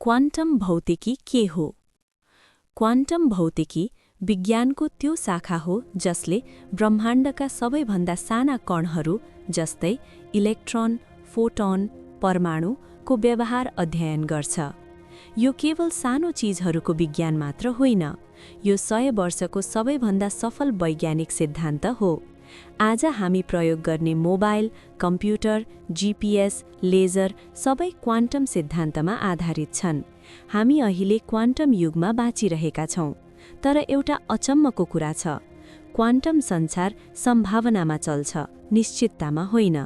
Quantum भौतिकी के हो? क्वान्टम भौतिकी विज्ञानको त्यो शाखा हो जसले ब्रह्माण्डका सबैभन्दा साना कणहरू जस्तै इलेक्ट्रोन, फोटोन, परमाणुको व्यवहार अध्ययन गर्छ। यो केवल सानो चीजहरूको विज्ञान मात्र होइन, यो 100 वर्षको सबैभन्दा सफल वैज्ञानिक सिद्धान्त हो। आज हामी प्रयोग गर्ने मोबाइल, कम्प्युटर, जीपीएस, लेजर सबै क्वान्टम सिद्धान्तमा आधारित छन्। हामी अहिले क्वान्टम युगमा बाँचिरहेका छौं। तर एउटा अचम्मको कुरा छ, क्वान्टम संसार सम्भावनामा चल्छ, निश्चिततामा होइन।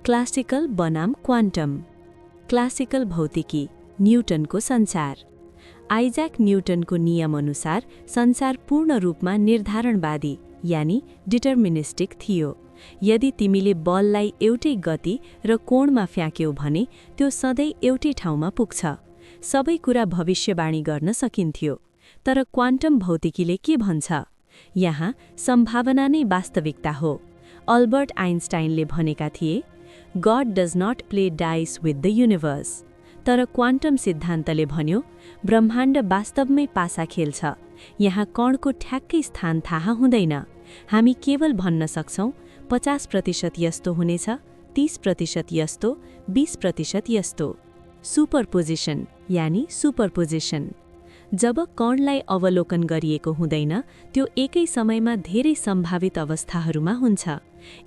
क्लासिकल बनाम क्वान्टम। क्लासिकल भौतिकी, न्युटनको संसार। आइज्याक न्युटनको नियमअनुसार संसार पूर्ण रूपमा निर्धारणवादी यानी डिटर्मिनिस्टिक थियो। यदि तिमीले बललाई एउटै गति र कोणमा फ्याँक्यौ भने त्यो सधैँ एउटै ठाउँमा पुग्छ। सबै कुरा भविष्यवाणी गर्न सकिन्थ्यो। तर क्वान्टम भौतिकीले के भन्छ? यहाँ सम्भावना नै वास्तविकता हो। अल्बर्ट आइन्स्टाइनले भनेका थिए, God does not play dice with the universe. तर क्वान्टम सिद्धान्तले भन्यो, ब्रह्माण्ड वास्तवमै पासा खेल्छ। यहाँ कणको ठ्याक्कै स्थान थाहा हुँदैन। हामी केवल भन्न सक्छौं 50% यस्तो हुनेछ, 30% यस्तो, 20% यस्तो। सुपरपोजिसन यानी सुपरपोजिसन। जब कणलाई अवलोकन गरिएको हुँदैन, त्यो एकै समयमा धेरै सम्भावित अवस्थाहरूमा हुन्छ।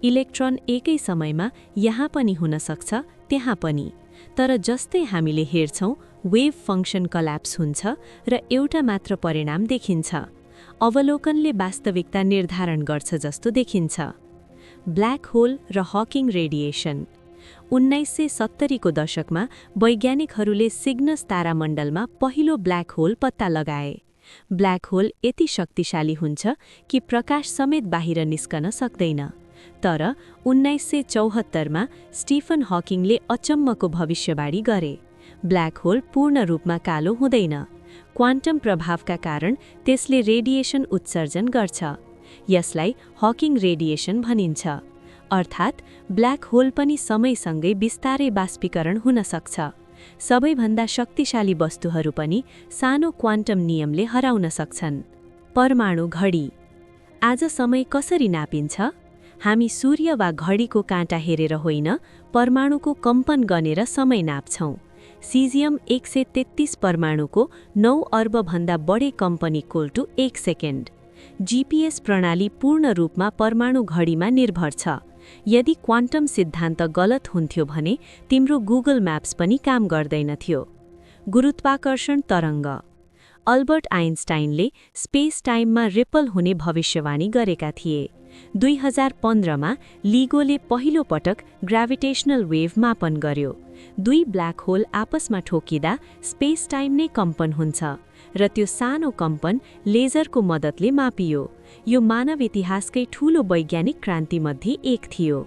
इलेक्ट्रोन एकै समयमा यहाँ पनि हुन सक्छ, त्यहाँ पनि। तर जस्तै हामीले हेर्छौं, वेभ फंक्सन कल्याप्स हुन्छ र एउटा मात्र परिणाम देखिन्छ। अवलोकनले वास्तविकता निर्धारण गर्छ जस्तो देखिन्छ। ब्ल्याक होल र हकिङ रेडिएसन। 1970 को दशकमा वैज्ञानिकहरूले सिग्नस तारामण्डलमा पहिलो ब्ल्याक होल पत्ता लगाए। ब्ल्याक होल यति शक्तिशाली हुन्छ कि प्रकाश समेत बाहिर निस्कन सक्दैन। तर 1974 मा स्टिफन हकिङले अचम्मको भविष्यवाणी गरे। ब्ल्याक होल पूर्ण रूपमा कालो हुँदैन। क्वान्टम प्रभावका कारण त्यसले रेडिएसन उत्सर्जन गर्छ। यसलाई हकिङ रेडिएसन भनिन्छ। अर्थात् ब्ल्याक होल पनि समयसँगै बिस्तारै बाष्पीकरण हुन सक्छ। सबैभन्दा शक्तिशाली वस्तुहरू पनि सानो क्वान्टम नियमले हराउन सक्छन्। परमाणु घडी। आज समय कसरी नापिन्छ? हामी सूर्य वा घडीको काँटा हेरेर होइन, परमाणुको कम्पन गनेर समय नाप्छौं। सिजियम 133 परमाणुको 9 अर्बभन्दा बढी कम्पन इक्वल टु 1 सेकेन्ड। जीपीएस प्रणाली पूर्ण रूपमा परमाणु घडीमा निर्भर छ। यदि क्वान्टम सिद्धान्त गलत हुन्थ्यो भने तिम्रो गुगल म्याप्स पनि काम गर्दैनथ्यो। गुरुत्वाकर्षण तरङ्ग। अल्बर्ट आइन्स्टाइनले स्पेस टाइममा रिपल हुने भविष्यवाणी गरेका थिए। 2015 मा लिगोले पहिलो पटक ग्राभिटेशनल वेभ मापन गर्यो। 2 ब्ल्याक होल आपसमा ठोकिँदा स्पेस टाइम नै कम्पन हुन्छ र त्यो सानो कम्पन लेजरको मद्दतले मापियो। यो मानव इतिहासकै ठूलो वैज्ञानिक क्रान्तिमध्ये एक थियो।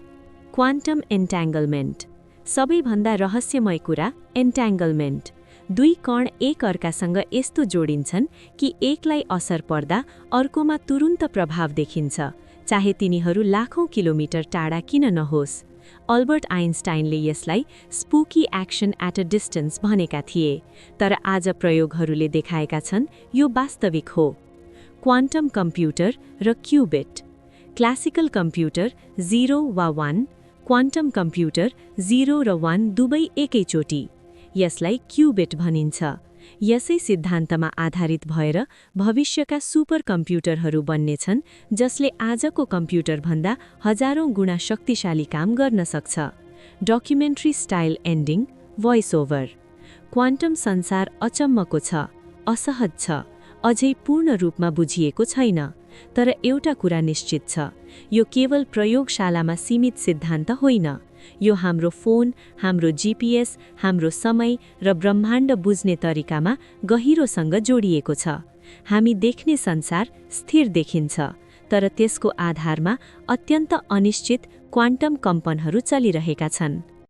क्वान्टम एन्ट्याङ्गलमेन्ट। सबैभन्दा रहस्यमय कुरा एन्ट्याङ्गलमेन्ट। 2 कण एक अर्कासँग यस्तो जोडिन्छन् कि एकलाई असर पर्दा अर्कोमा तुरुन्त प्रभाव देखिन्छ, चाहे तिनीहरू लाखौं किलोमिटर टाढा किन नहोस्। अल्बर्ट आइन्स्टाइनले यसलाई स्पुकी एक्सन एट अ डिस्टेन्स भनेका थिए। तर आज प्रयोगहरूले देखाएका छन् यो वास्तविक हो। क्वान्टम कम्प्युटर र क्युबिट। क्लासिकल कम्प्युटर 0 वा 1, क्वान्टम कम्प्युटर 0 र 1 दुवै एकैचोटि। यसलाई क्युबिट भनिन्छ। यसै सिद्धान्तमा आधारित भएर भविष्यका सुपर कम्प्युटरहरू बन्नेछन् जसले आजको कम्प्युटरभन्दा हजारौं गुणा शक्तिशाली काम गर्न सक्छ। Documentary style ending, voice over. Quantum संसार अचम्मको छ, असहज छ, अझै पूर्ण रूपमा बुझिएको छैन। तर एउटा कुरा निश्चित छ, यो केवल प्रयोगशालामा सीमित सिद्धान्त होइन। यो हाम्रो फोन, हाम्रो जीपीएस, हाम्रो समय र ब्रह्माण्ड बुझ्ने तरिकामा गहिरोसँग जोडिएको छ। हामी देख्ने संसार स्थिर देखिन्छ, तर त्यसको आधारमा अत्यन्त अनिश्चित क्वान्टम कम्पनहरू चलिरहेका छन्।